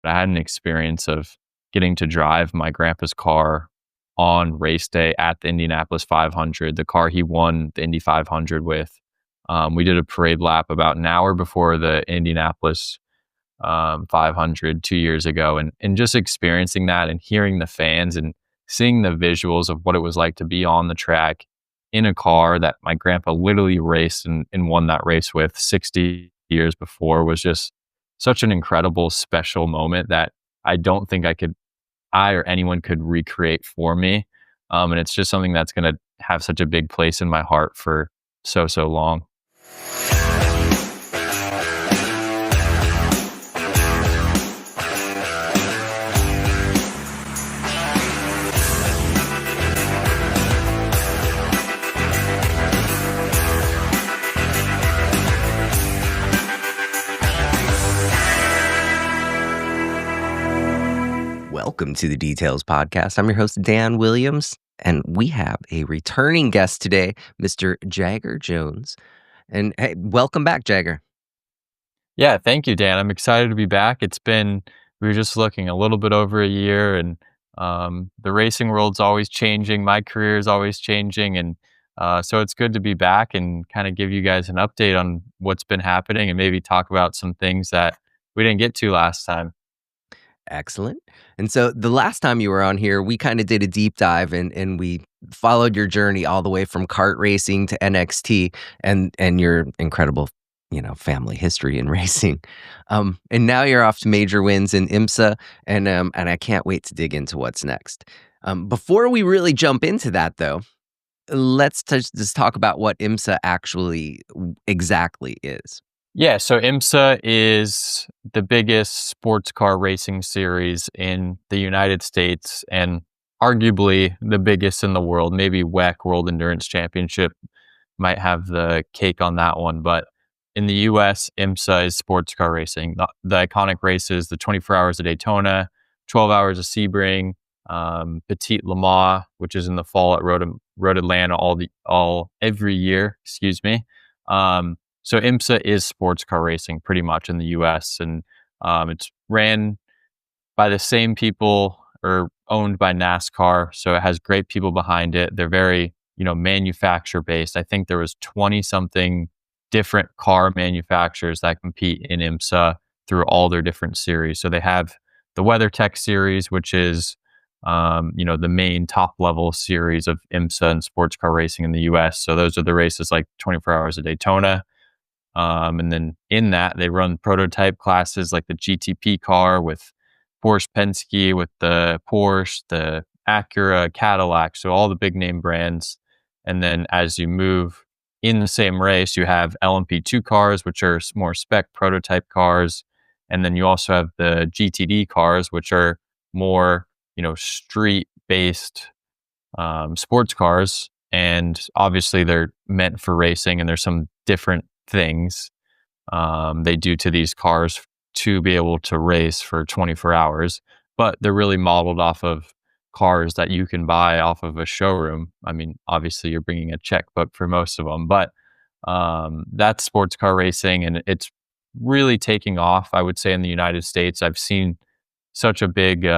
I had an experience of getting to drive my grandpa's car on race day at the Indianapolis 500, the car he won the Indy 500 with. We did a parade lap about an hour before the Indianapolis 500 2 years ago, and just experiencing that and hearing the fans and seeing the visuals of what it was like to be on the track in a car that my grandpa literally raced and won that race with 60 years before was just such an incredible, special moment that I don't think I or anyone could recreate for me. And it's just something that's going to have such a big place in my heart for so long. Welcome to the Details Podcast. I'm your host, Dan Williams, and we have a returning guest today, Mr. Jagger Jones. And hey, welcome back, Jagger. Yeah, thank you, Dan. I'm excited to be back. We were just looking a little bit over a year, and the racing world's always changing. My career is always changing. And so it's good to be back and kind of give you guys an update on what's been happening and maybe talk about some things that we didn't get to last time. Excellent. And so the last time you were on here, we kind of did a deep dive and we followed your journey all the way from kart racing to NXT and your incredible, family history in racing. And now you're off to major wins in IMSA, and I can't wait to dig into what's next. Before we really jump into that, though, let's just talk about what IMSA actually exactly is. Yeah, so IMSA is the biggest sports car racing series in the United States and arguably the biggest in the world. Maybe WEC, World Endurance Championship, might have the cake on that one. But in the US, IMSA is sports car racing. The iconic races, the 24 Hours of Daytona, 12 Hours of Sebring, Petit Le Mans, which is in the fall at Road Atlanta every year, excuse me. So IMSA is sports car racing pretty much in the US, and it's ran by the same people or owned by NASCAR. So it has great people behind it. They're very, manufacturer based. I think there was 20 something different car manufacturers that compete in IMSA through all their different series. So they have the WeatherTech series, which is, the main top level series of IMSA and sports car racing in the US. So those are the races like 24 Hours of Daytona. And then in that, they run prototype classes like the GTP car with Porsche Penske, with the Porsche, the Acura, Cadillac, so all the big name brands. And then as you move in the same race, you have LMP2 cars, which are more spec prototype cars. And then you also have the GTD cars, which are more, street-based sports cars. And obviously they're meant for racing, and there's some different things they do to these cars to be able to race for 24 hours, but they're really modeled off of cars that you can buy off of a showroom. I mean, obviously you're bringing a checkbook for most of them, but that's sports car racing, and it's really taking off, I would say, in the United States. I've seen such a big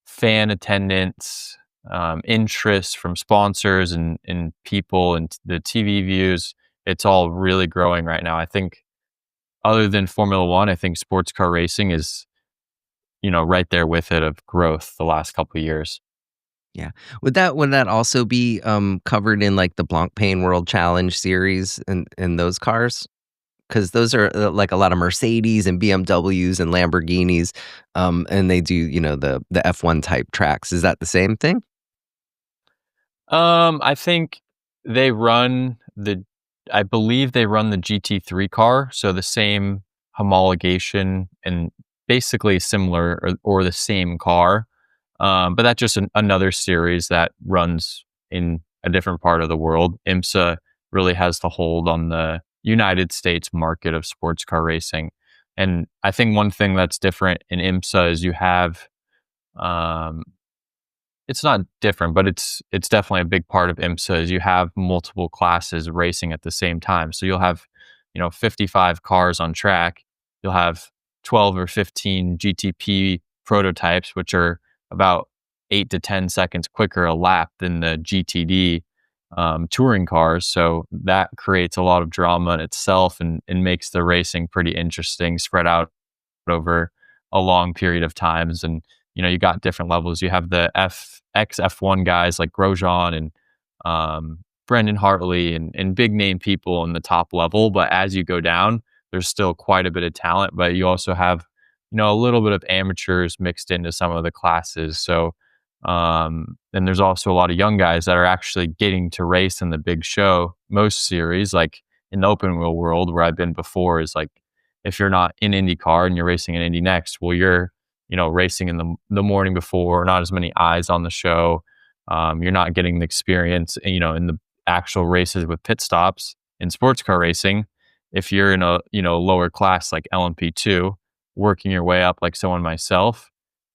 fan attendance, interest from sponsors and people, and the TV views. It's all really growing right now. I think other than Formula One, I think sports car racing is, right there with it of growth the last couple of years. Yeah. Would that also be covered in like the Blancpain World Challenge series and those cars? Because those are like a lot of Mercedes and BMWs and Lamborghinis, and they do, the F1 type tracks. Is that the same thing? I think I believe they run the GT3 car, so the same homologation and basically similar or the same car. But that's just another series that runs in a different part of the world. IMSA really has the hold on the United States market of sports car racing. And I think one thing that's different in IMSA is you have, it's not different, but it's definitely a big part of IMSA is you have multiple classes racing at the same time. So you'll have, 55 cars on track. You'll have 12 or 15 GTP prototypes, which are about 8 to 10 seconds quicker a lap than the GTD touring cars. So that creates a lot of drama in itself, and makes the racing pretty interesting, spread out over a long period of times. And you got different levels. You have the F1 guys like Grosjean and Brendan Hartley and big name people in the top level. But as you go down, there's still quite a bit of talent. But you also have a little bit of amateurs mixed into some of the classes. So and there's also a lot of young guys that are actually getting to race in the big show. Most series, like in the open wheel world where I've been before, is like if you're not in IndyCar and you're racing in Indy NXT, well, you're racing in the morning before, not as many eyes on the show. You're not getting the experience, in the actual races with pit stops in sports car racing. If you're in a lower class like LMP2, working your way up like someone myself,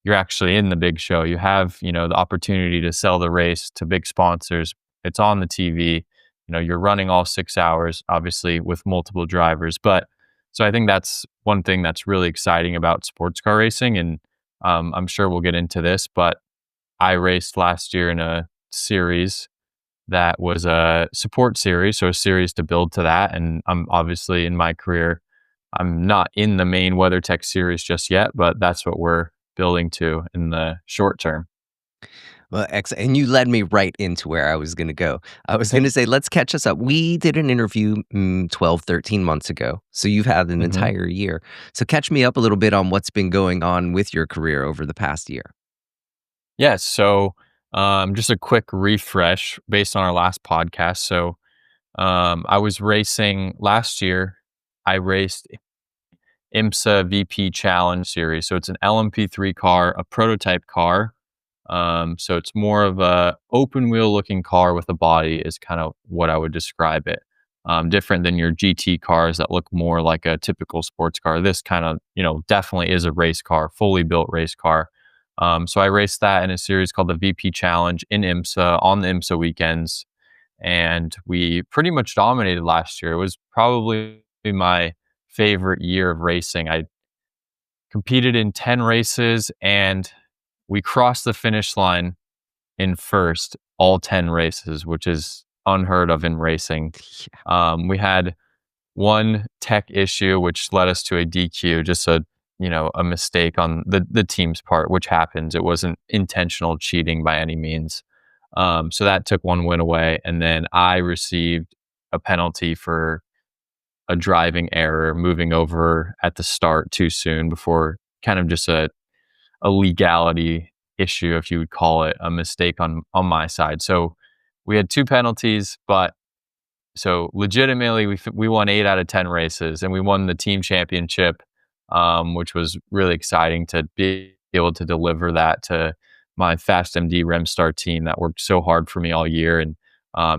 you're actually in the big show. You have the opportunity to sell the race to big sponsors. It's on the TV. You're running all 6 hours, obviously with multiple drivers. But so I think that's one thing that's really exciting about sports car racing. And I'm sure we'll get into this, but I raced last year in a series that was a support series, so a series to build to that. And I'm obviously in my career, I'm not in the main WeatherTech series just yet, but that's what we're building to in the short term. Well, and you led me right into where I was going to go. I was going to say, let's catch us up. We did an interview 12, 13 months ago. So you've had an Mhm. entire year. So catch me up a little bit on what's been going on with your career over the past year. Yeah, so just a quick refresh based on our last podcast. So I was racing last year. I raced IMSA VP Challenge Series. So it's an LMP3 car, a prototype car. So it's more of a open wheel looking car with a body is kind of what I would describe it. Different than your GT cars that look more like a typical sports car. This kind of, definitely is a race car, fully built race car. So I raced that in a series called the VP Challenge in IMSA on the IMSA weekends. And we pretty much dominated last year. It was probably my favorite year of racing. I competed in 10 races and we crossed the finish line in first all 10 races, which is unheard of in racing. We had one tech issue which led us to a DQ, just a mistake on the team's part, which happens. It wasn't intentional cheating by any means. So that took one win away, and then I received a penalty for a driving error, moving over at the start too soon before kind of just a legality issue, if you would call it, a mistake on my side. So we had two penalties, but so legitimately we won 8 out of 10 races, and we won the team championship, which was really exciting to be able to deliver that to my Fast MD Remstar team that worked so hard for me all year. And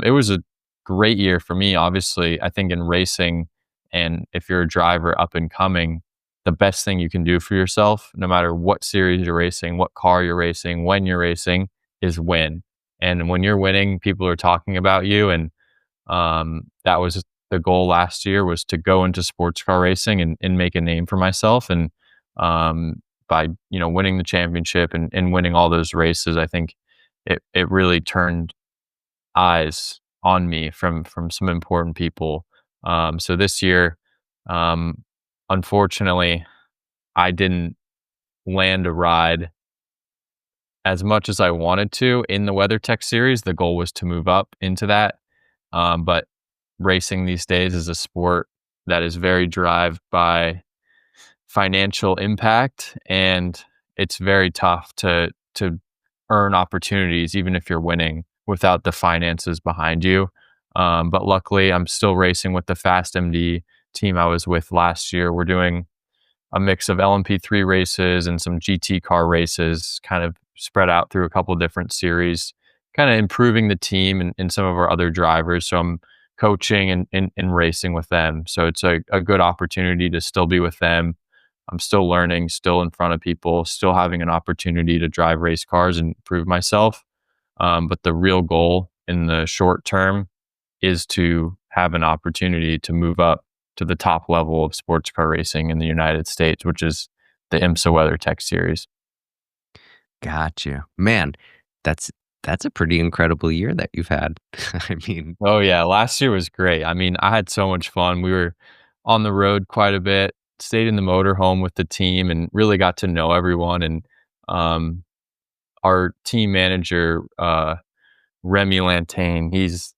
it was a great year for me. Obviously, I think in racing, and if you're a driver up and coming, the best thing you can do for yourself, no matter what series you're racing, what car you're racing, when you're racing, is win. And when you're winning, people are talking about you. And that was the goal last year, was to go into sports car racing and make a name for myself. And by winning the championship and winning all those races, I think it really turned eyes on me from some important people. So this year, unfortunately, I didn't land a ride as much as I wanted to in the WeatherTech series. The goal was to move up into that. But racing these days is a sport that is very driven by financial impact, and it's very tough to earn opportunities, even if you're winning, without the finances behind you. But luckily, I'm still racing with the Fast MD team I was with last year. We're doing a mix of LMP3 races and some GT car races, kind of spread out through a couple of different series, kind of improving the team and some of our other drivers. So I'm coaching and racing with them. So it's a good opportunity to still be with them. I'm still learning, still in front of people, still having an opportunity to drive race cars and prove myself. But the real goal in the short term is to have an opportunity to move up to the top level of sports car racing in the United States, which is the IMSA WeatherTech series. Gotcha. Man, that's that's a pretty incredible year that you've had. I mean, Oh yeah, last year was great. I mean, I had so much fun. We were on the road quite a bit, stayed in the motorhome with the team, and really got to know everyone. And um, our team manager, Remy Lantain, he's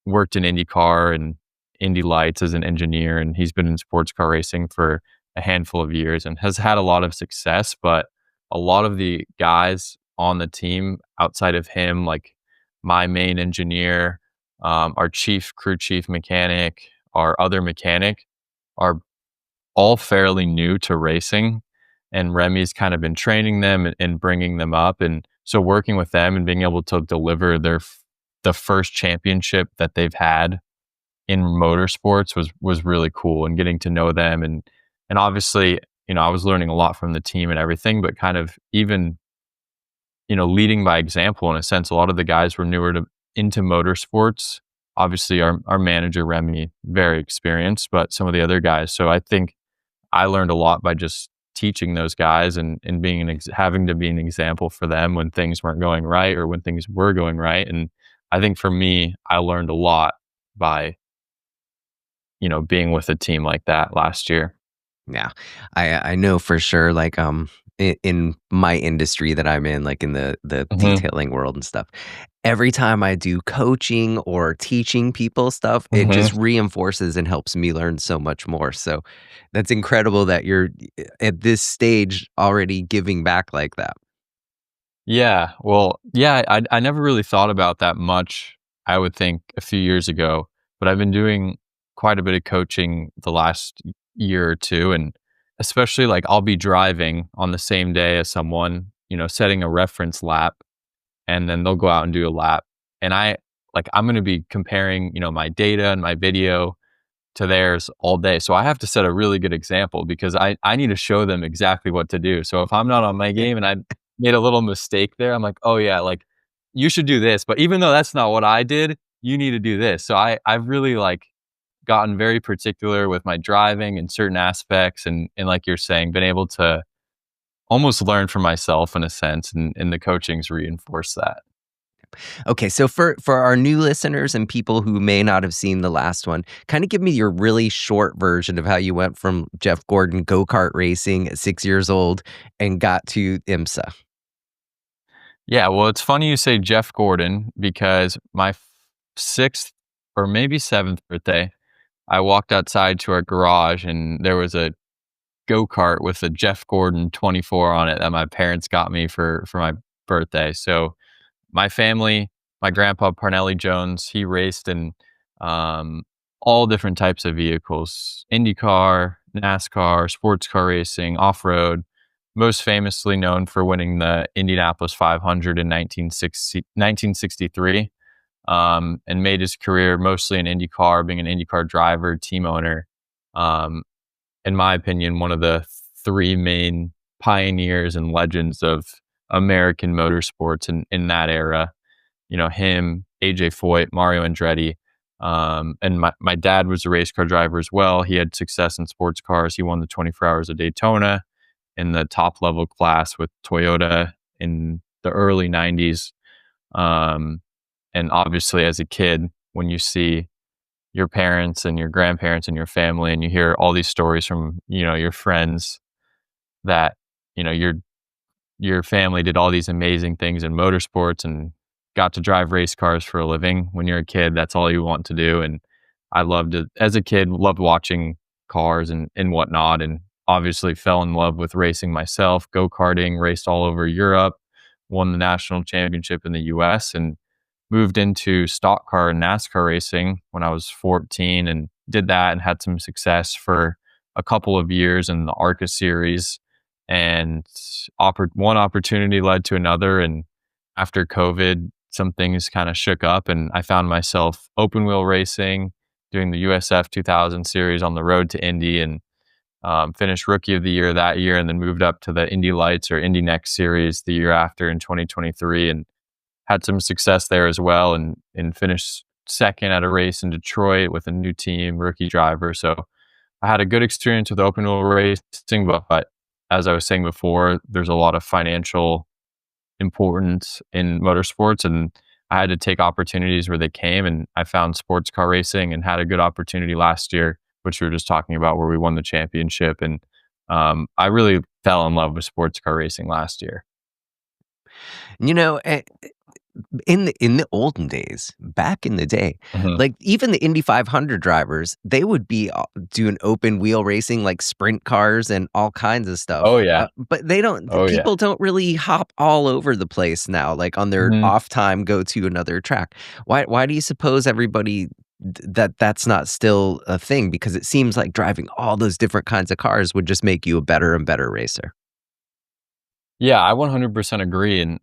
worked in IndyCar and Indy Lights as an engineer, and he's been in sports car racing for a handful of years and has had a lot of success. But a lot of the guys on the team outside of him, like my main engineer, our crew chief mechanic, our other mechanic, are all fairly new to racing. And Remy's kind of been training them and bringing them up. And so working with them and being able to deliver the first championship that they've had in motorsports was really cool, and getting to know them. And obviously, I was learning a lot from the team and everything, but kind of even, leading by example in a sense. A lot of the guys were into motorsports. Obviously our manager, Remy, very experienced, but some of the other guys. So I think I learned a lot by just teaching those guys and being having to be an example for them when things weren't going right or when things were going right. And I think for me, I learned a lot by, being with a team like that last year. yeah, I know for sure. Like, in my industry that I'm in, like in the Hmm. detailing world and stuff, every time I do coaching or teaching people stuff, it Hmm. just reinforces and helps me learn so much more. So that's incredible that you're at this stage already giving back like that. Yeah. Well, yeah, I never really thought about that much, I would think a few years ago, but I've been doing quite a bit of coaching the last year or two. And especially like I'll be driving on the same day as someone, setting a reference lap, and then they'll go out and do a lap. And I'm going to be comparing, my data and my video to theirs all day. So I have to set a really good example because I need to show them exactly what to do. So if I'm not on my game and I made a little mistake there, I'm like, oh yeah, like you should do this. But even though that's not what I did, you need to do this. So I've really like gotten very particular with my driving in certain aspects, and like you're saying, been able to almost learn for myself in a sense, and the coachings reinforce that. Okay, so for our new listeners and people who may not have seen the last one, kind of give me your really short version of how you went from Jeff Gordon go-kart racing at 6 years old and got to IMSA. Yeah, well, it's funny you say Jeff Gordon because my sixth or maybe seventh birthday, I walked outside to our garage and there was a go kart with a Jeff Gordon 24 on it that my parents got me for my birthday. So my family, my grandpa Parnelli Jones, he raced in um, all different types of vehicles: IndyCar, NASCAR, sports car racing, off road. Most famously known for winning the Indianapolis 500 in 1963, and made his career mostly in IndyCar, being an IndyCar driver, team owner. Um, in my opinion, one of the three main pioneers and legends of American motorsports in that era. Him, AJ Foyt, Mario Andretti. And my dad was a race car driver as well. He had success in sports cars. He won the 24 Hours of Daytona in the top level class with Toyota in the early 90s. Um, and obviously, as a kid, when you see your parents and your grandparents and your family, and you hear all these stories from your friends that your family did all these amazing things in motorsports and got to drive race cars for a living. When you're a kid, that's all you want to do. And I loved it as a kid, loved watching cars and whatnot. And obviously fell in love with racing myself, go-karting, raced all over Europe, won the national championship in the US, and moved into stock car and NASCAR racing when I was 14, and did that and had some success for a couple of years in the ARCA series. And one opportunity led to another. And after COVID, some things kind of shook up, and I found myself open wheel racing, doing the USF 2000 series on the road to Indy, and finished rookie of the year that year, and then moved up to the Indy Lights or Indy NXT series the year after in 2023, and had some success there as well, and finished second at a race in Detroit with a new team, rookie driver. So I had a good experience with open wheel racing, but as I was saying before, there's a lot of financial importance in motorsports, and I had to take opportunities where they came, and I found sports car racing and had a good opportunity last year, which we were just talking about, where we won the championship. And I really fell in love with sports car racing last year. You know, in the olden days, back in the day, Mhm. like, even the Indy 500 drivers, they would be, doing open wheel racing, like sprint cars and all kinds of Oh stuff, yeah. but they don't Oh yeah. people don't really hop all over the place now, like, on their Mhm. off time, go to another track. Why do you suppose everybody that's not still a thing? Because it seems like driving all those different kinds of cars would just make you a better and better racer. Yeah, I 100% agree, and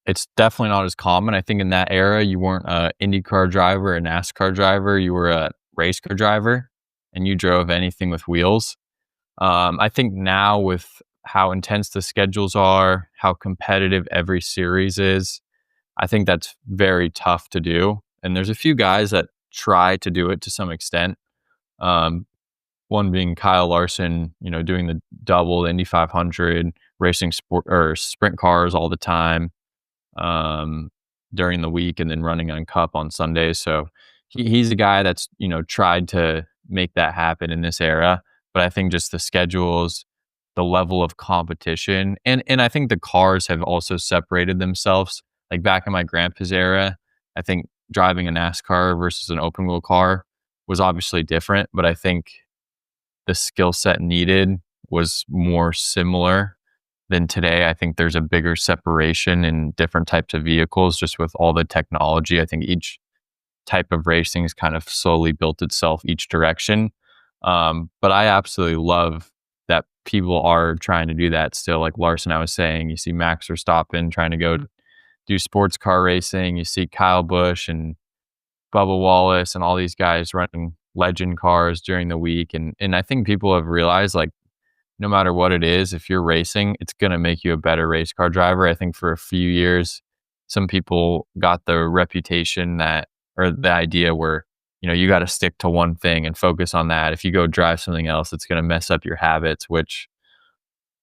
it's definitely not as common. I think in that era, you weren't a IndyCar driver, a NASCAR driver, you were a race car driver, and you drove anything with wheels. I think now with how intense the schedules are, how competitive every series is, I think that's very tough to do. And there's a few guys that try to do it to some extent. Um, One being Kyle Larson, doing the double, the Indy 500, racing sport or sprint cars all the time um, during the week, and then running on Cup on Sundays. So he's a guy that's tried to make that happen in this era. But I think just the schedules, the level of competition, and I think the cars have also separated themselves. Like back in my grandpa's era, I think driving a NASCAR versus an open wheel car was obviously different, but I think the skill set needed was more similar than today. I think there's a bigger separation in different types of vehicles just with all the technology. I think each type of racing has kind of slowly built itself each direction. But I absolutely love that people are trying to do that still. Like Larson, I was saying, you see Max Verstappen trying to go do sports car racing. You see Kyle Busch and Bubba Wallace and all these guys running legend cars during the week. And I think people have realized, like, no matter what it is, if you're racing, it's going to make you a better race car driver. I think for a few years, some people got the reputation that, or the idea where, you got to stick to one thing and focus on that. If you go drive something else, it's going to mess up your habits, which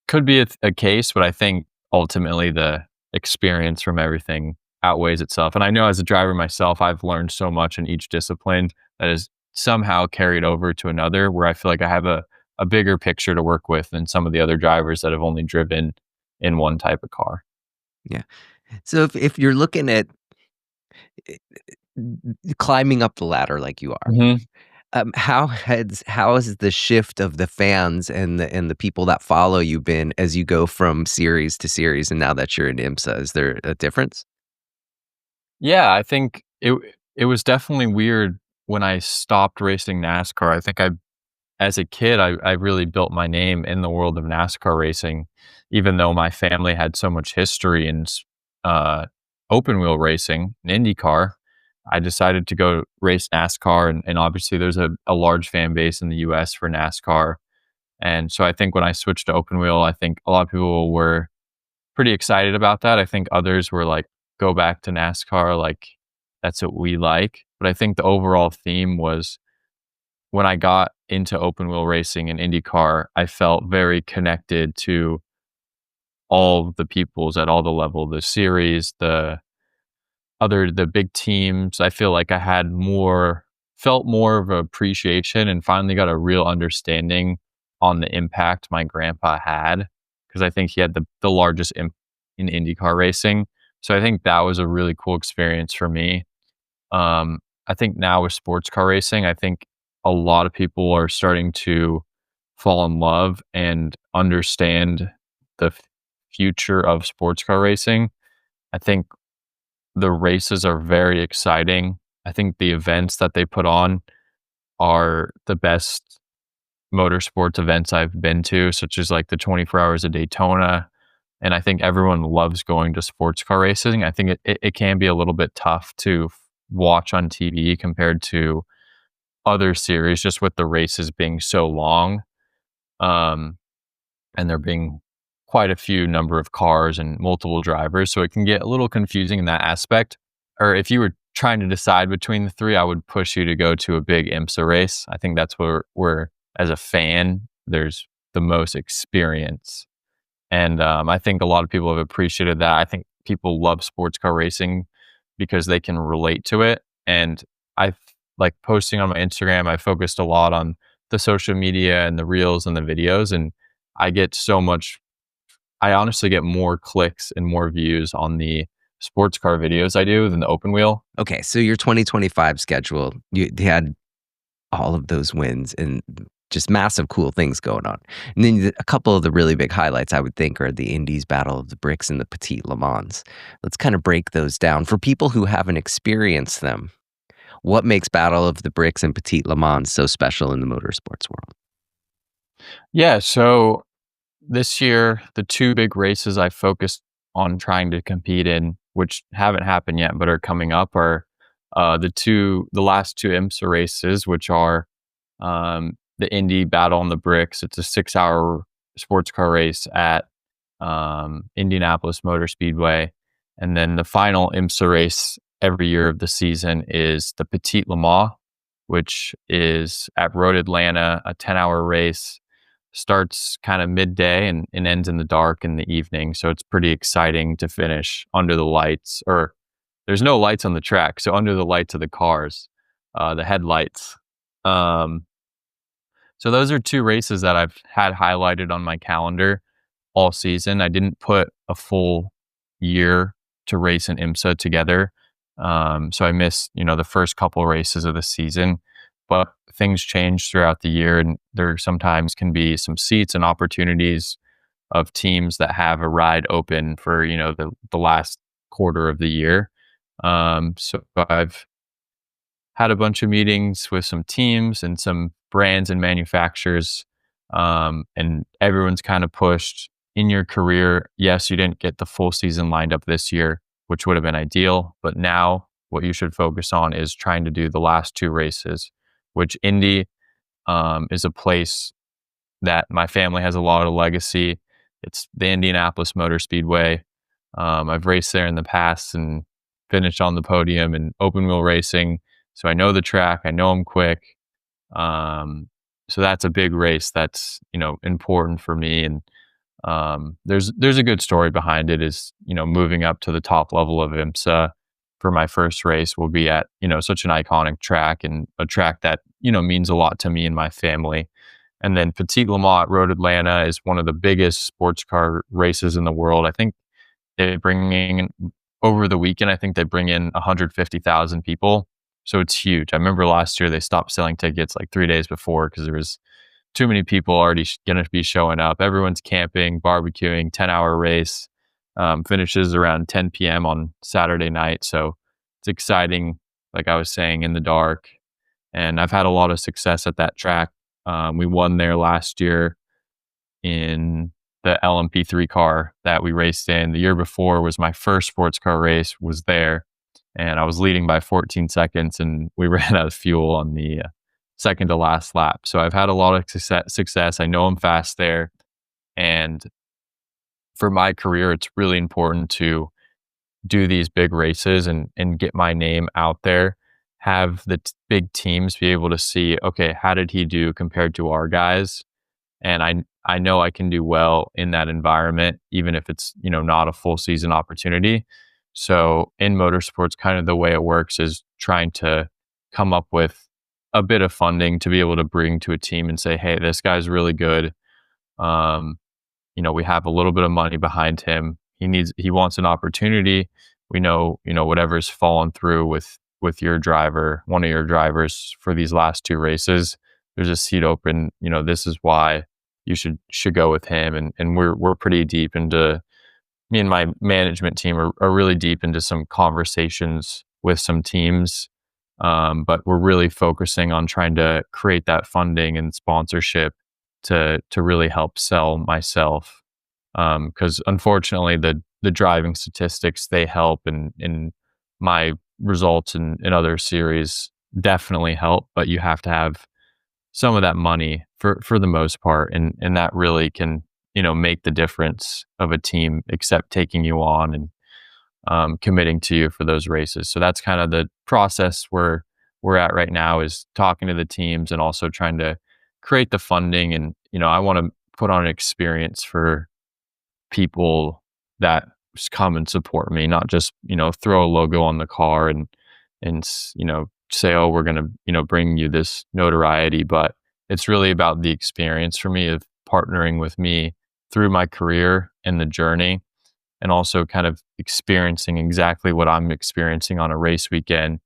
could be a case, but I think ultimately the experience from everything outweighs itself. And I know as a driver myself, I've learned so much in each discipline that is somehow carried over to another, where I feel like I have a bigger picture to work with than some of the other drivers that have only driven in one type of car. Yeah. So if you're looking at climbing up the ladder like you are, Mhm. how has the shift of the fans and the people that follow you been as you go from series to series, and now that you're in IMSA? Is there a difference? Yeah, I think it was definitely weird when I stopped racing NASCAR. I think as a kid, I really built my name in the world of NASCAR racing, even though my family had so much history in uh, open wheel racing and IndyCar. I decided to go race NASCAR, and obviously there's a large fan base in the US for NASCAR. And so I think when I switched to open wheel, I think a lot of people were pretty excited about that. I think others were like, go back to NASCAR, like that's what we like. But I think the overall theme was when I got into open wheel racing and IndyCar, I felt very connected to all the peoples at all the level, the series, the big teams. I feel like I had felt more of appreciation and finally got a real understanding on the impact my grandpa had, because I think he had the largest in IndyCar racing. So I think that was a really cool experience for me. I think now with sports car racing, I think a lot of people are starting to fall in love and understand the future of sports car racing. I think the races are very exciting. I think the events that they put on are the best motorsports events I've been to, such as like the 24 Hours of Daytona. And I think everyone loves going to sports car racing. I think it can be a little bit tough to watch on TV compared to other series, just with the races being so long. Um, and there being quite a few number of cars and multiple drivers. So it can get a little confusing in that aspect. Or if you were trying to decide between the three, I would push you to go to a big IMSA race. I think that's where as a fan, there's the most experience. And I think a lot of people have appreciated that. I think people love sports car racing because they can relate to it. And I like posting on my Instagram. I focused a lot on the social media and the reels and the videos, and I get so much. I honestly get more clicks and more views on the sports car videos I do than the open wheel. Okay, so your 2025 schedule, you had all of those wins and just massive cool things going on. And then a couple of the really big highlights I would think are the Indy's Battle of the Bricks and the Petit Le Mans. Let's kind of break those down for people who haven't experienced them. What makes Battle of the Bricks and Petit Le Mans so special in the motorsports world? Yeah, so this year, the two big races I focused on trying to compete in, which haven't happened yet but are coming up, are the last two IMSA races, which are the Indy Battle on the Bricks. It's a 6-hour sports car race at Indianapolis Motor Speedway, and then the final IMSA race every year of the season is the Petit Le Mans, which is at Road Atlanta, a 10-hour race. Starts kind of midday and ends in the dark in the evening. So it's pretty exciting to finish under the lights, or there's no lights on the track. So under the lights of the cars, the headlights. So those are two races that I've had highlighted on my calendar all season. I didn't put a full year to race in IMSA together. So I missed, the first couple races of the season, but things change throughout the year, and there sometimes can be some seats and opportunities of teams that have a ride open for, the last quarter of the year. So I've had a bunch of meetings with some teams and some brands and manufacturers, and everyone's kind of pushed in your career. Yes, you didn't get the full season lined up this year, which would have been ideal, but now what you should focus on is trying to do the last two races, which Indy is a place that my family has a lot of legacy. It's the Indianapolis Motor Speedway. I've raced there in the past and finished on the podium in open wheel racing. So I know the track, I know I'm quick. So that's a big race that's, important for me. And there's a good story behind it is, moving up to the top level of IMSA for my first race will be at, such an iconic track and a track that, means a lot to me and my family. And then Petit Le Mans at Road Atlanta is one of the biggest sports car races in the world. I think they bring in over the weekend, I think they bring in 150,000 people. So it's huge. I remember last year they stopped selling tickets like 3 days before because there was too many people already going to be showing up. Everyone's camping, barbecuing, 10-hour race. Finishes around 10 p.m. on Saturday night. So it's exciting, like I was saying, in the dark. And I've had a lot of success at that track. We won there last year in the LMP3 car that we raced in. The year before was my first sports car race, was there. And I was leading by 14 seconds and we ran out of fuel on the second to last lap. So I've had a lot of success. I know I'm fast there. And for my career, it's really important to do these big races and get my name out there, have the big teams be able to see, okay, how did he do compared to our guys? And I know I can do well in that environment, even if it's, not a full season opportunity. So in motorsports, kind of the way it works is trying to come up with a bit of funding to be able to bring to a team and say, hey, this guy's really good. We have a little bit of money behind him. He wants an opportunity. We know, whatever's fallen through with your driver, one of your drivers for these last two races, there's a seat open. This is why you should go with him. And we're pretty deep into, me and my management team are really deep into some conversations with some teams. But we're really focusing on trying to create that funding and sponsorship to really help sell myself. Because unfortunately, the driving statistics, they help, and my results in other series definitely help. But you have to have some of that money for the most part, and that really can make the difference of a team except taking you on and committing to you for those races. So that's kind of the process where we're at right now, is talking to the teams and also trying to create the funding, and I want to put on an experience for people that just come and support me, not just throw a logo on the car and say, oh, we're gonna bring you this notoriety, but it's really about the experience for me of partnering with me through my career and the journey, and also kind of experiencing exactly what I'm experiencing on a race weekend.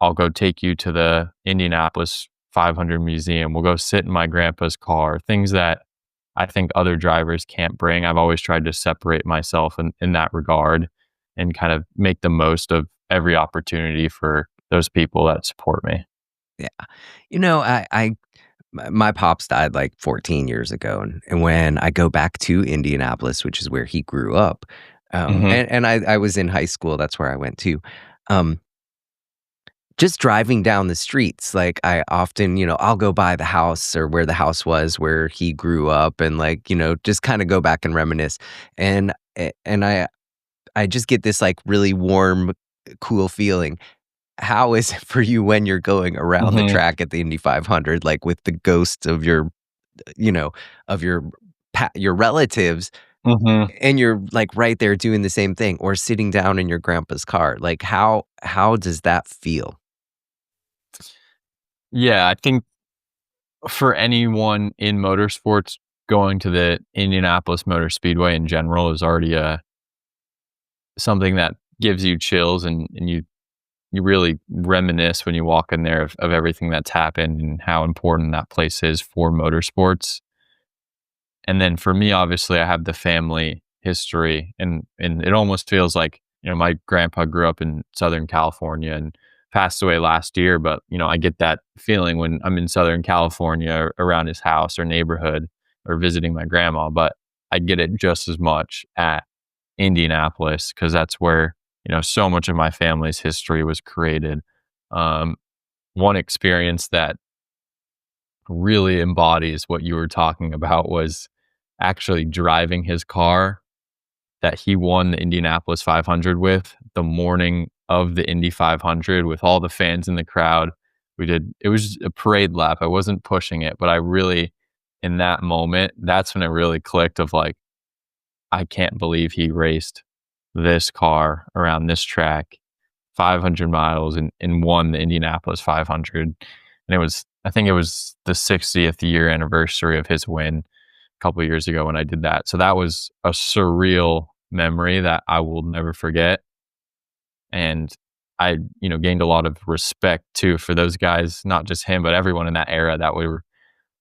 I'll go take you to the Indianapolis 500 museum. We'll go sit in my grandpa's car, things that I think other drivers can't bring. I've always tried to separate myself in that regard and kind of make the most of every opportunity for those people that support me. Yeah. My pops died like 14 years ago, and when I go back to Indianapolis, which is where he grew up, Hmm. and I was in high school, that's where I went to. Um, just driving down the streets, like I often, I'll go by the house or where the house was where he grew up, and like, just kind of go back and reminisce. And I just get this like really warm, cool feeling. How is it for you when you're going around the Hmm. track at the Indy 500, like with the ghosts of you know, of your relatives, Hmm. and you're like right there doing the same thing, or sitting down in your grandpa's car? Like how does that feel? Yeah, I think for anyone in motorsports, going to the Indianapolis Motor Speedway in general is already something that gives you chills, and you really reminisce when you walk in there of everything that's happened and how important that place is for motorsports. And then for me, obviously, I have the family history, and it almost feels like my grandpa grew up in Southern California and passed away last year. But I get that feeling when I'm in Southern California or around his house or neighborhood or visiting my grandma. But I get it just as much at Indianapolis because that's where so much of my family's history was created. Um, One experience that really embodies what you were talking about was actually driving his car that he won the Indianapolis 500 with the morning of the Indy 500 with all the fans in the crowd. It was a parade lap. I wasn't pushing it, but I really, in that moment, that's when it really clicked of like, I can't believe he raced this car around this track 500 miles and won the Indianapolis 500. And I think it was the 60th year anniversary of his win a couple of years ago when I did that. So that was a surreal memory that I will never forget. And I, gained a lot of respect too for those guys, not just him, but everyone in that era that were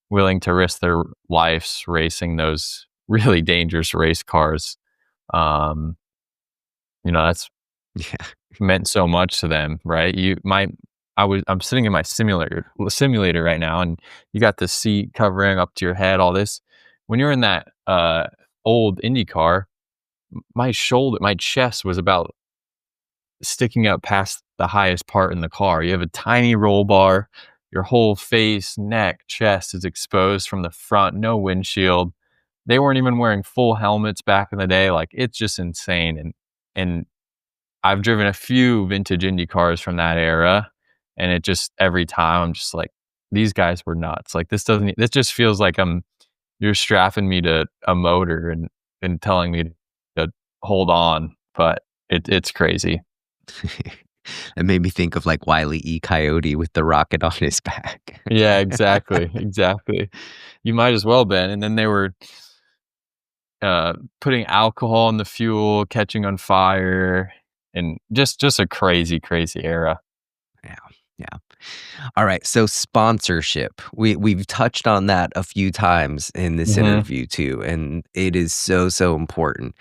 willing to risk their lives racing those really dangerous race cars. Um, that's Yeah. meant so much to them, right? I'm sitting in my simulator right now, and you got the seat covering up to your head, all this. When you're in that old Indy car, my chest was about sticking up past the highest part in the car. You have a tiny roll bar, your whole face, neck, chest is exposed from the front, no windshield. They weren't even wearing full helmets back in the day. Like it's just insane. And I've driven a few vintage Indy cars from that era, and it just every time I'm just like, these guys were nuts. Like this just feels like you're strapping me to a motor and telling me to hold on, but it's crazy. It made me think of like Wile E. Coyote with the rocket on his back. Yeah, exactly, exactly. You might as well been. And then they were putting alcohol in the fuel, catching on fire, and just a crazy, crazy era. Yeah, yeah. All right, so sponsorship. We've touched on that a few times in this Hmm. interview too, and it is so, so important.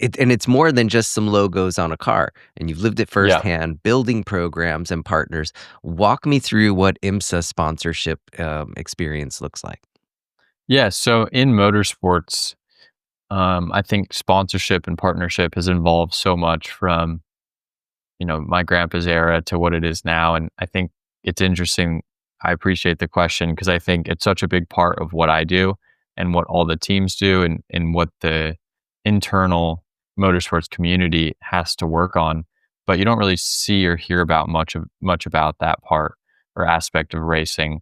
And it's more than just some logos on a car, and you've lived it Yeah. firsthand, building programs and partners. Walk me through what IMSA sponsorship experience looks like. Yeah. So in motorsports, I think sponsorship and partnership has involved so much from, my grandpa's era to what it is now. And I think it's interesting. I appreciate the question because I think it's such a big part of what I do and what all the teams do and what the internal motorsports community has to work on. But you don't really see or hear about much about that part or aspect of racing.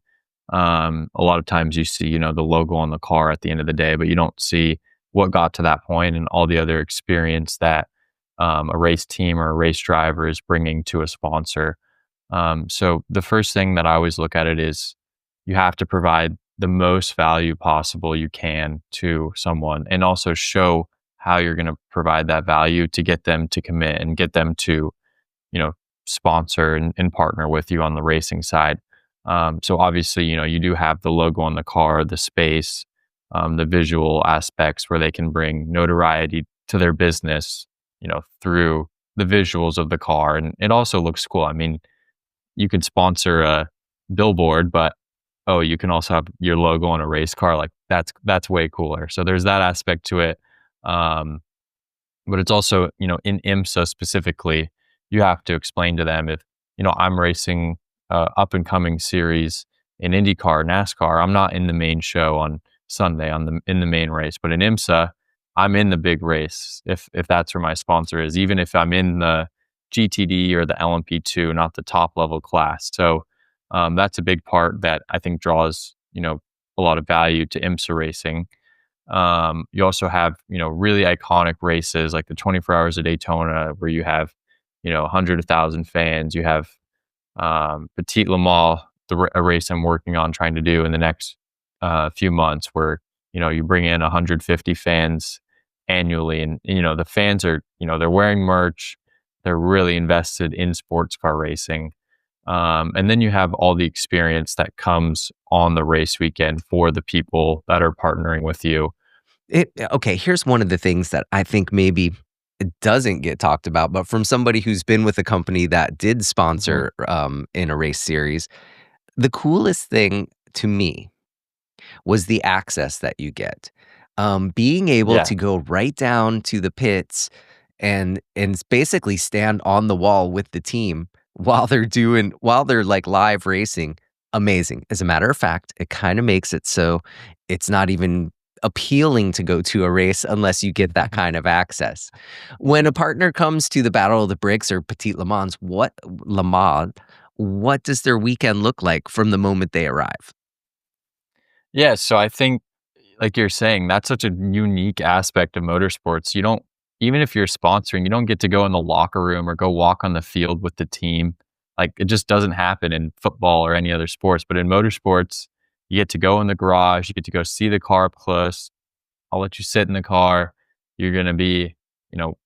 A lot of times you see, the logo on the car at the end of the day, but you don't see what got to that point and all the other experience that a race team or a race driver is bringing to a sponsor. So the first thing that I always look at it is you have to provide the most value possible you can to someone and also show how you're going to provide that value to get them to commit and get them to, you know, sponsor and partner with you on the racing side. So obviously, you do have the logo on the car, the space, the visual aspects where they can bring notoriety to their business, through the visuals of the car. And it also looks cool. I mean, you could sponsor a billboard, but oh, you can also have your logo on a race car. Like that's way cooler. So there's that aspect to it. Um, but it's also, in IMSA specifically, you have to explain to them if, I'm racing up and coming series in IndyCar, NASCAR. I'm not in the main show on Sunday in the main race, but in IMSA, I'm in the big race. If that's where my sponsor is, even if I'm in the GTD or the LMP2, not the top level class. So that's a big part that I think draws, a lot of value to IMSA racing. You also have, really iconic races like the 24 Hours of Daytona, where you have, 100,000 fans. You have Petit a race I'm working on trying to do in the next few months, where you bring in 150 fans annually, and the fans are they're wearing merch, they're really invested in sports car racing, and then you have all the experience that comes on the race weekend for the people that are partnering with you. Okay, here's one of the things that I think maybe it doesn't get talked about, but from somebody who's been with a company that did Mhm. sponsor in a race series, the coolest thing to me was the access that you get. Being able Yeah. to go right down to the pits and basically stand on the wall with the team while they're like live racing. Amazing. As a matter of fact, it kind of makes it so it's not even appealing to go to a race unless you get that kind of access. When a partner comes to the Battle of the Bricks or Le Mans, what does their weekend look like from the moment they arrive? Yeah, so I think, like you're saying, that's such a unique aspect of motorsports. You don't, even if you're sponsoring, you don't get to go in the locker room or go walk on the field with the team. Like it just doesn't happen in football or any other sports. But in motorsports, you get to go in the garage, you get to go see the car up close. I'll let you sit in the car. You're going to be, you know,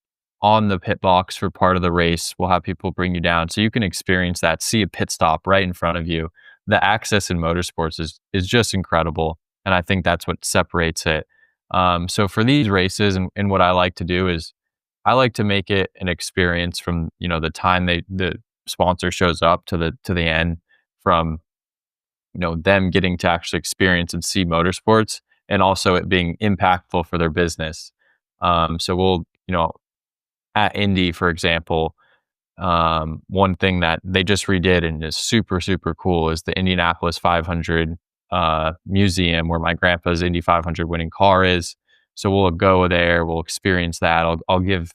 on the pit box for part of the race. We'll have people bring you down so you can experience that, see a pit stop right in front of you. The access in motorsports is just incredible. And I think that's what separates it. So for these races, and what I like to do is I like to make it an experience from, the time the sponsor shows up to the end, from them getting to actually experience and see motorsports, and also it being impactful for their business. So we'll, at Indy, for example, one thing that they just redid and is super, super cool is the Indianapolis 500 museum, where my grandpa's Indy 500 winning car is. So we'll go there, we'll experience that. I'll give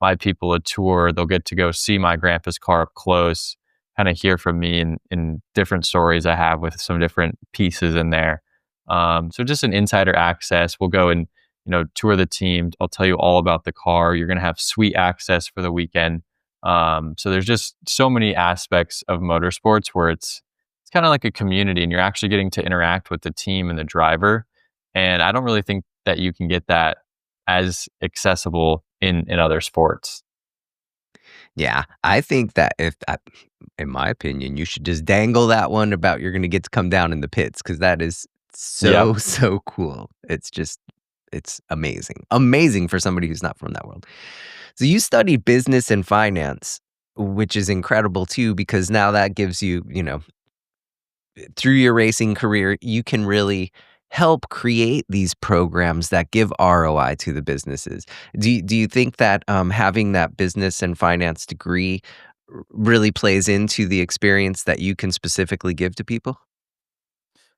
my people a tour. They'll get to go see my grandpa's car up close, kind of hear from me and different stories I have with some different pieces in there. So just an insider access. We'll go and tour the team. I'll tell you all about the car. You're going to have sweet access for the weekend. So there's just so many aspects of motorsports where it's kind of like a community, and you're actually getting to interact with the team and the driver. And I don't really think that you can get that as accessible in other sports. Yeah, I think that in my opinion, you should just dangle that one about you're gonna get to come down in the pits because that is Yep. so, so cool. It's amazing. Amazing for somebody who's not from that world. So you studied business and finance, which is incredible too, because now that gives you, through your racing career, you can really help create these programs that give ROI to the businesses. Do you think that having that business and finance degree really plays into the experience that you can specifically give to people?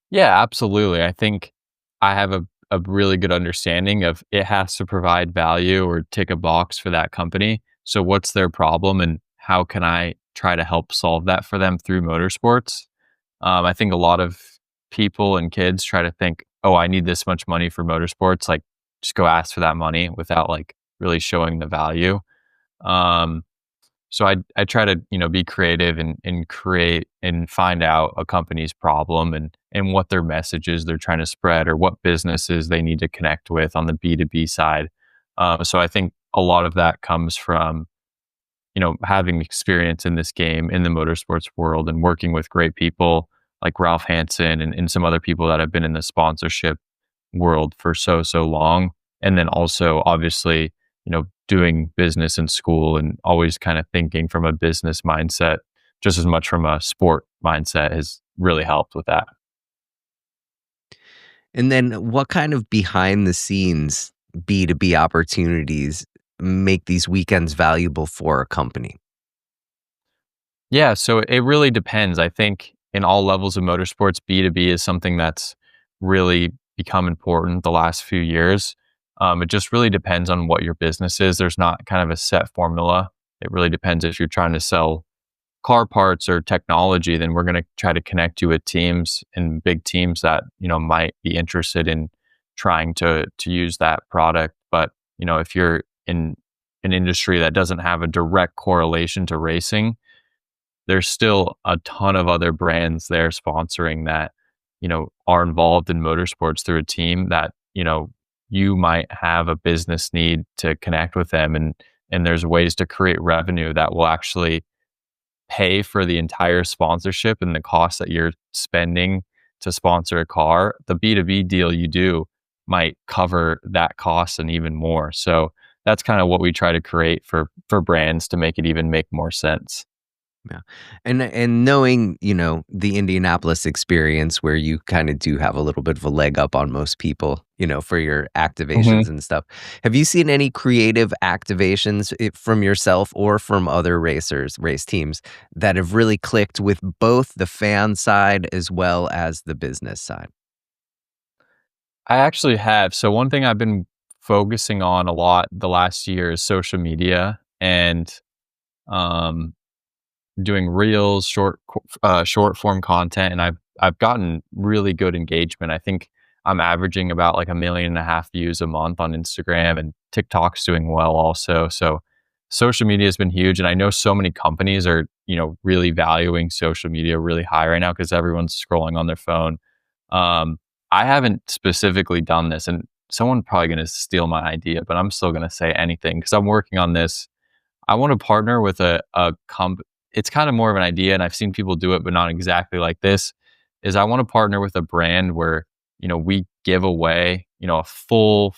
Yeah, absolutely. I think I have a really good understanding of it has to provide value or tick a box for that company. So what's their problem and how can I try to help solve that for them through motorsports? I think a lot of people and kids try to think, "Oh, I need this much money for motorsports," like, just go ask for that money without, like, really showing the value. Um, so I try to, be creative and create and find out a company's problem and what their message is they're trying to spread or what businesses they need to connect with on the B2B side. So I think a lot of that comes from, having experience in this game in the motorsports world and working with great people like Ralph Hansen and some other people that have been in the sponsorship world for so long. And then also obviously, doing business in school and always kind of thinking from a business mindset, just as much from a sport mindset has really helped with that. And then what kind of behind the scenes B2B opportunities make these weekends valuable for a company? Yeah, so it really depends. I think in all levels of motorsports, B2B is something that's really become important the last few years. It just really depends on what your business is. There's not kind of a set formula. It really depends if you're trying to sell car parts or technology, then we're going to try to connect you with teams and big teams that, might be interested in trying to use that product. But, if you're in an industry that doesn't have a direct correlation to racing, there's still a ton of other brands there sponsoring that, are involved in motorsports through a team that, you might have a business need to connect with them, and there's ways to create revenue that will actually pay for the entire sponsorship and the cost that you're spending to sponsor a car. The B2B deal you do might cover that cost and even more. So that's kind of what we try to create for brands to make it even make more sense. Yeah. And knowing, the Indianapolis experience where you kind of do have a little bit of a leg up on most people, for your activations and stuff. Have you seen any creative activations from yourself or from other racers, race teams that have really clicked with both the fan side as well as the business side? I actually have. So one thing I've been focusing on a lot the last year is social media and um, doing reels, short form content, and I've gotten really good engagement. I think I'm averaging about like 1.5 million views a month on Instagram, and TikTok's doing well also. So social media has been huge, and I know so many companies are really valuing social media really high right now because everyone's scrolling on their phone. Um, I haven't specifically done this, and someone's probably going to steal my idea, but I'm still going to say anything because I'm working on this. I want to partner with a it's kind of more of an idea, and I've seen people do it, but not exactly like this, is I want to partner with a brand where, we give away, a full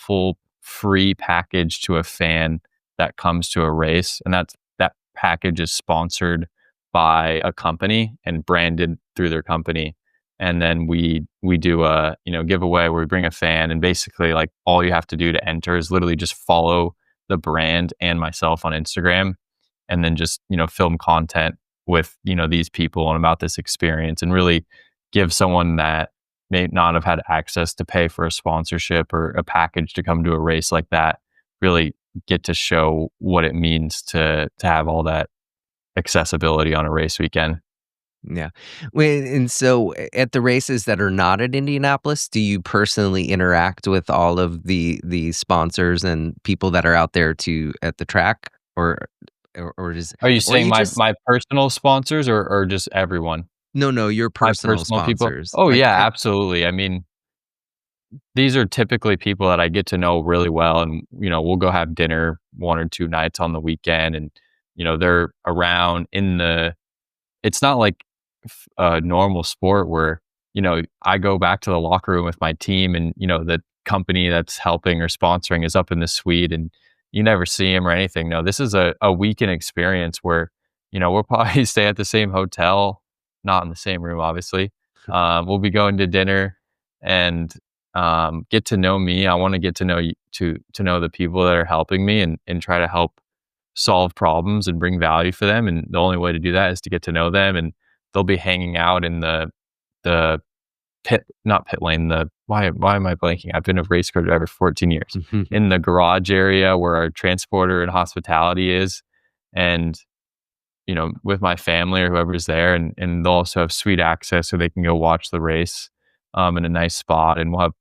free package to a fan that comes to a race. And that package is sponsored by a company and branded through their company. And then we do a, giveaway where we bring a fan, and basically like all you have to do to enter is literally just follow the brand and myself on Instagram, and then just, film content with, these people and about this experience, and really give someone that may not have had access to pay for a sponsorship or a package to come to a race like that, really get to show what it means to have all that accessibility on a race weekend. Yeah. And so at the races that are not at Indianapolis, do you personally interact with all of the sponsors and people that are out there at the track, or does Are you or saying you my just my personal sponsors or just everyone? no, your My personal personal people? sponsors. Oh Like yeah, absolutely. I mean, these are typically people that I get to know really well, and we'll go have dinner 1 or 2 nights on the weekend, and they're around in the. It's not like a normal sport where I go back to the locker room with my team, and the company that's helping or sponsoring is up in the suite, and you never see him or anything. No, this is a weekend experience where we'll probably stay at the same hotel, not in the same room, obviously. We'll be going to dinner and get to know me. I want to get to know you, to know the people that are helping me, and try to help solve problems and bring value for them. And the only way to do that is to get to know them. And they'll be hanging out in the pit, not pit lane. The why am I blanking? I've been a race car driver for 14 years. In the garage area where our transporter and hospitality is, and with my family or whoever's there, and they'll also have suite access so they can go watch the race. in a nice spot, and we'll have,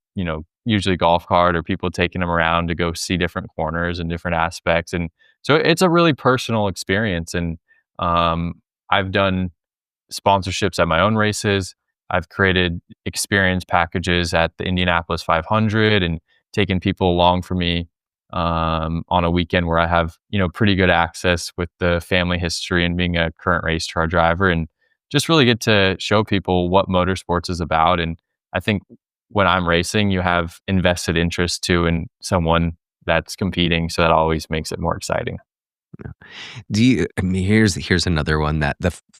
usually golf cart or people taking them around to go see different corners and different aspects. And so it's a really personal experience. And um, I've done sponsorships at my own races. I've created experience packages at the Indianapolis 500 and taken people along for me on a weekend where I have, pretty good access with the family history and being a current race car driver, and just really get to show people what motorsports is about. And I think when I'm racing, you have invested interest too in someone that's competing. So that always makes it more exciting. Do you I mean, here's another one that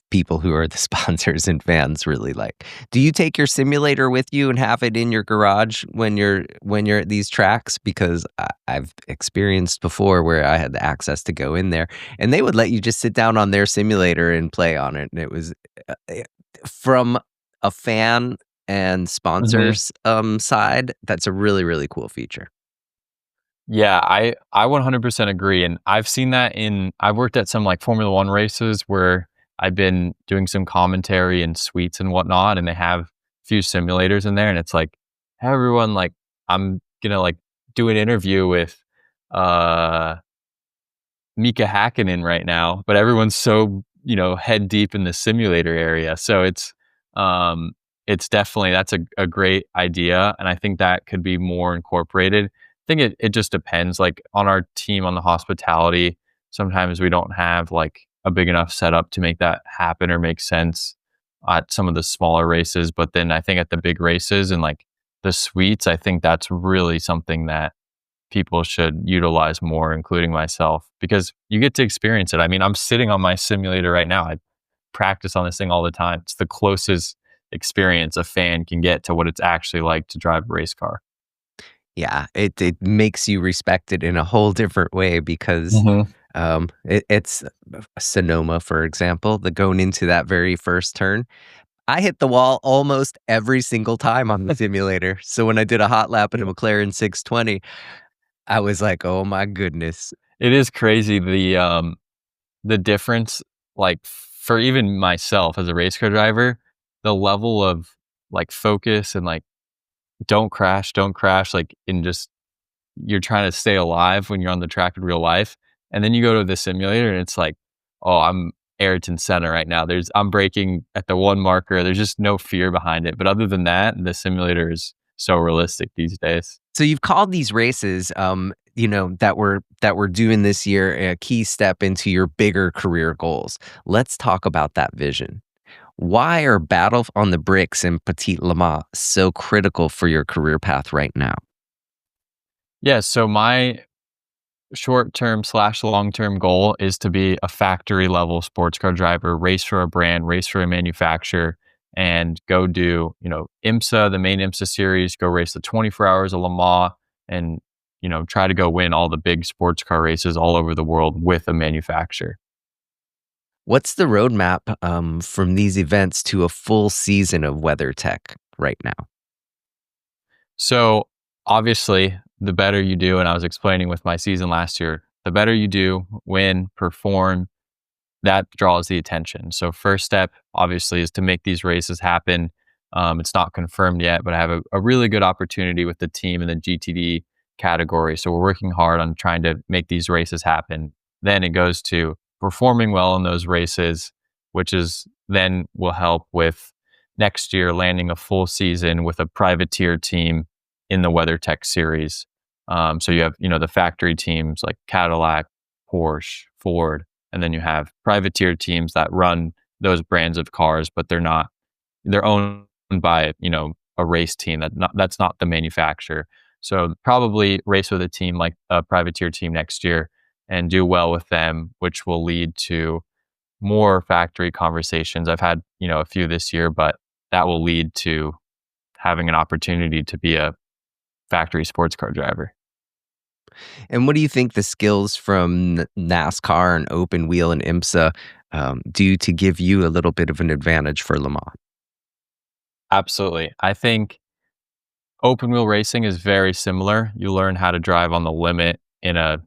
people who are the sponsors and fans really like. Do you take your simulator with you and have it in your garage when you're at these tracks? Because I've experienced before where I had the access to go in there, and they would let you just sit down on their simulator and play on it, and it was, from a fan and sponsors, side, that's a really, really cool feature. Yeah, I 100% agree, and I've worked at some, like, Formula 1 races where I've been doing some commentary and suites and whatnot, and they have a few simulators in there, and it's like, "Hey, everyone, like, I'm gonna, like, do an interview with, uh, Mika Hakkinen right now," but everyone's so, head deep in the simulator area, so it's definitely that's a great idea, and I think that could be more incorporated. I think it just depends, like, on our team, on the hospitality, sometimes we don't have, like, a big enough setup to make that happen or make sense at some of the smaller races, but then I think at the big races and, like, the suites, I think that's really something that people should utilize more, including myself, because you get to experience it. I mean, I'm sitting on my simulator right now. I practice on this thing all the time. It's the closest experience a fan can get to what it's actually like to drive a race car. Yeah, it makes you respect it in a whole different way because, Mhm. it's Sonoma, for example, the going into that very first turn. I hit the wall almost every single time on the simulator, so when I did a hot lap in a McLaren 620, I was like, "Oh my goodness." It is crazy the difference, like, for even myself as a race car driver, the level of, like, focus and, like, don't crash, like, in just you're trying to stay alive when you're on the track in real life, and then you go to the simulator and it's like, "Oh, I'm Ayrton Senna right now." I'm braking at the 1 marker, there's just no fear behind it, but other than that, the simulator is so realistic these days. So you've called these races, that we're doing this year a key step into your bigger career goals. Let's talk about that vision. Why are Battle on the Bricks and Petit Le Mans so critical for your career path right now? Yeah, so my short-term/long-term slash long-term goal is to be a factory level sports car driver, race for a brand, race for a manufacturer, and go do, IMSA, the main IMSA series, go race the 24 hours of Le Mans, and, try to go win all the big sports car races all over the world with a manufacturer. What's the roadmap, from these events to a full season of WeatherTech right now? So obviously, the better you do, and I was explaining with my season last year, the better you do, win, perform, that draws the attention. So first step, obviously, is to make these races happen. It's not confirmed yet, but I have a really good opportunity with the team in the GTD category. So we're working hard on trying to make these races happen. Then it goes to performing well in those races, which is then will help with next year landing a full season with a privateer team in the WeatherTech series. So you have, the factory teams like Cadillac, Porsche, Ford, and then you have privateer teams that run those brands of cars, but they're owned by, a race team that's not the manufacturer. So probably race with a team like a privateer team next year and do well with them, which will lead to more factory conversations. I've had, a few this year, but that will lead to having an opportunity to be a factory sports car driver. And what do you think the skills from NASCAR and open wheel and IMSA, do to give you a little bit of an advantage for Le Mans? Absolutely. I think open wheel racing is very similar. You learn how to drive on the limit in a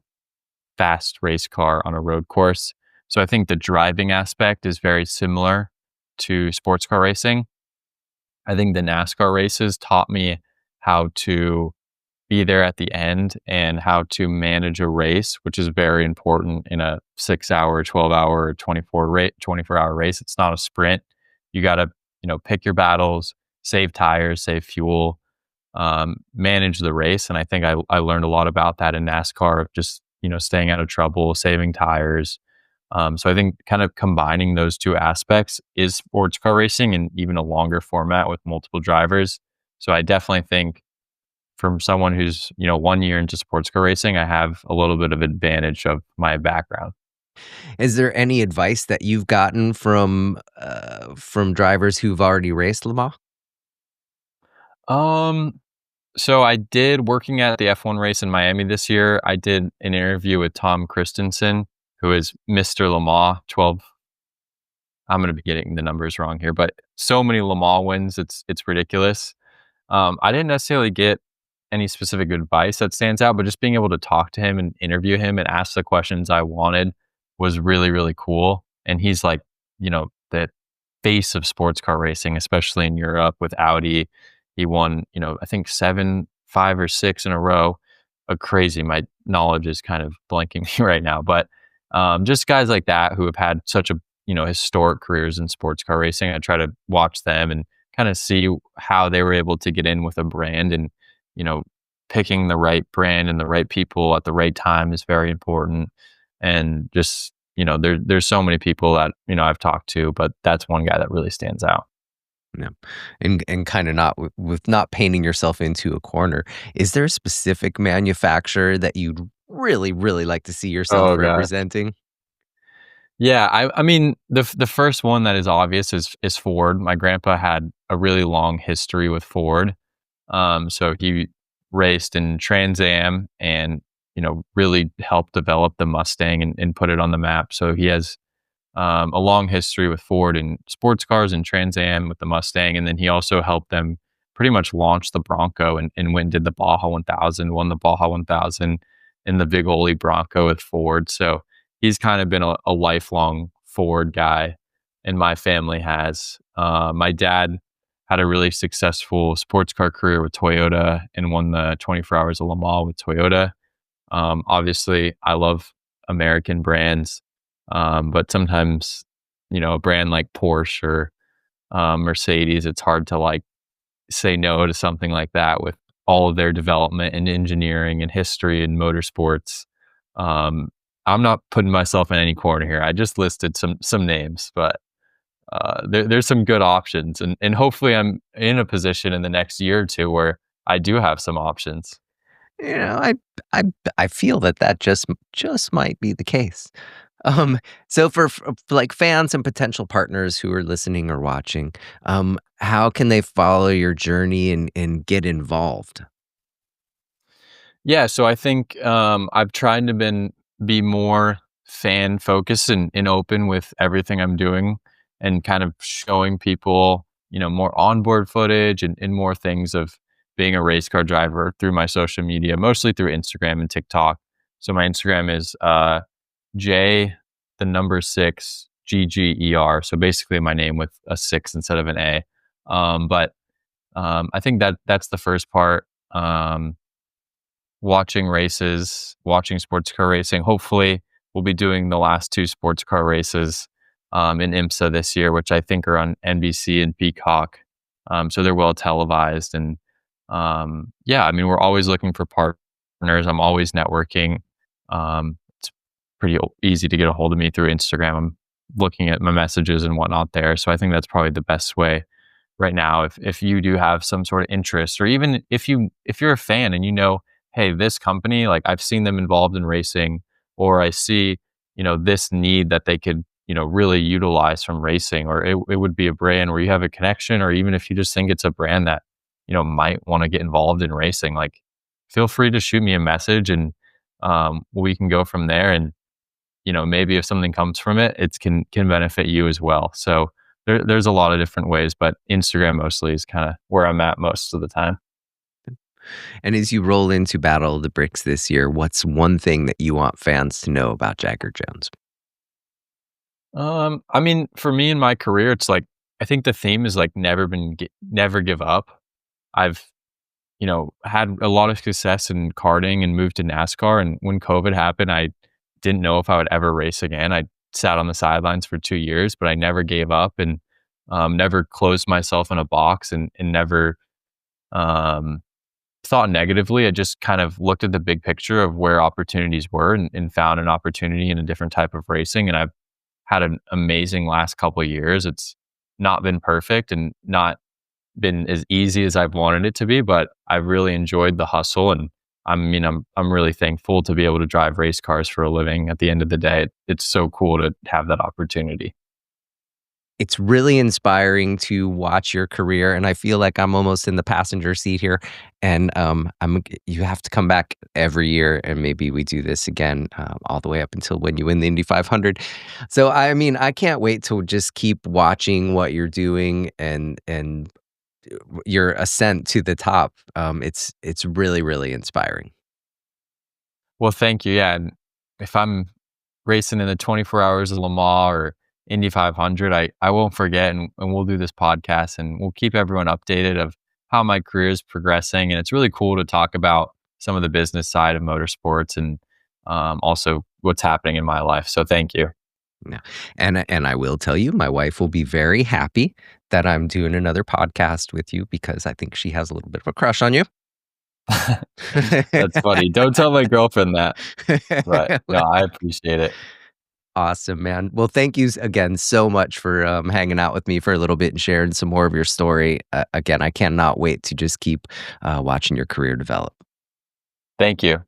fast race car on a road course. So I think the driving aspect is very similar to sports car racing. I think the NASCAR races taught me how to be there at the end and how to manage a race, which is very important in a 6 hour, 12 hour, 24-hour race. It's not a sprint. You got to, pick your battles, save tires, save fuel, manage the race. And I think I learned a lot about that in NASCAR of just, staying out of trouble, saving tires. So I think kind of combining those two aspects is sports car racing and even a longer format with multiple drivers. So I definitely think from someone who's 1 year into sports car racing, I have a little bit of advantage of my background. Is there any advice that you've gotten from drivers who've already raced Le Mans? Um, so I did working at the F1 race in Miami this year. I did an interview with Tom Christensen, who is Mr. Le Mans 12. I'm going to be getting the numbers wrong here, but so many Le Mans wins, it's ridiculous. I didn't necessarily get any specific advice that stands out, but just being able to talk to him and interview him and ask the questions I wanted was really, really cool. And he's like, the face of sports car racing, especially in Europe with Audi. He won, I think 7, 5 or 6 in a row. Crazy. My knowledge is kind of blanking me right now, but just guys like that who have had such a, historic careers in sports car racing. I try to watch them and kind of see how they were able to get in with a brand and, you know, picking the right brand and the right people at the right time is very important. And just, there's so many people that, I've talked to, but that's one guy that really stands out. Yeah. And kind of not with not painting yourself into a corner. Is there a specific manufacturer that you'd really, really like to see yourself Oh gosh. representing? Yeah, I mean the first one that is obvious is Ford. My grandpa had a really long history with Ford. So he raced in Trans Am and really helped develop the Mustang and put it on the map. So he has a long history with Ford and sports cars and Trans Am with the Mustang, and then he also helped them pretty much launch the Bronco and went and did the Baja 1000, won the Baja 1000 in the big Ole Bronco with Ford. So he's kind of been a lifelong Ford guy, and my family has. My dad had a really successful sports car career with Toyota and won the 24 Hours of Le Mans with Toyota. Obviously, I love American brands, but sometimes, a brand like Porsche or Mercedes, it's hard to like say no to something like that with all of their development and engineering and history and motorsports. Um, I'm not putting myself in any corner here. I just listed some names, but there's some good options, and hopefully I'm in a position in the next year or two where I do have some options. You know, I I feel that just might be the case. So for like fans and potential partners who are listening or watching, how can they follow your journey and get involved? Yeah, so I think I've tried to be more fan focused and open with everything I'm doing and kind of showing people, more onboard footage and more things of being a race car driver through my social media, mostly through Instagram and TikTok. So my Instagram is J the number 6 GGER. So basically my name with a 6 instead of an A. But I think that's the first part. Watching races, watching sports car racing. Hopefully, we'll be doing the last 2 sports car races in IMSA this year, which I think are on NBC and Peacock. So they're well televised. And yeah, I mean, we're always looking for partners. I'm always networking. It's pretty easy to get a hold of me through Instagram. I'm looking at my messages and whatnot there. So I think that's probably the best way right now. If you do have some sort of interest, or even if you're a fan and hey, this company, like I've seen them involved in racing, or I see, this need that they could, really utilize from racing, or it would be a brand where you have a connection, or even if you just think it's a brand that, might want to get involved in racing, like feel free to shoot me a message and we can go from there. And, maybe if something comes from it, it can benefit you as well. So there's a lot of different ways, but Instagram mostly is kind of where I'm at most of the time. And as you roll into Battle of the Bricks this year, what's one thing that you want fans to know about Jagger Jones? I mean, for me in my career, it's like I think the theme is like never give up. I've, had a lot of success in karting and moved to NASCAR. And when COVID happened, I didn't know if I would ever race again. I sat on the sidelines for 2 years, but I never gave up and never closed myself in a box and never um, thought negatively. I just kind of looked at the big picture of where opportunities were and found an opportunity in a different type of racing. And I've had an amazing last couple of years. It's not been perfect and not been as easy as I've wanted it to be, but I've really enjoyed the hustle. And I'm really thankful to be able to drive race cars for a living. At the end of the day, it's so cool to have that opportunity. It's really inspiring to watch your career, and I feel like I'm almost in the passenger seat here, and, you have to come back every year, and maybe we do this again, all the way up until when you win the Indy 500. So, I mean, I can't wait to just keep watching what you're doing and your ascent to the top. It's really, really inspiring. Well, thank you. Yeah, and if I'm racing in the 24 hours of Le Mans or Indy 500, I won't forget, and we'll do this podcast and we'll keep everyone updated of how my career is progressing. And it's really cool to talk about some of the business side of motorsports and also what's happening in my life. So thank you. Yeah. And I will tell you, my wife will be very happy that I'm doing another podcast with you because I think she has a little bit of a crush on you. That's funny. Don't tell my girlfriend that. But no, I appreciate it. Awesome, man. Well, thank you again so much for hanging out with me for a little bit and sharing some more of your story. Again, I cannot wait to just keep watching your career develop. Thank you.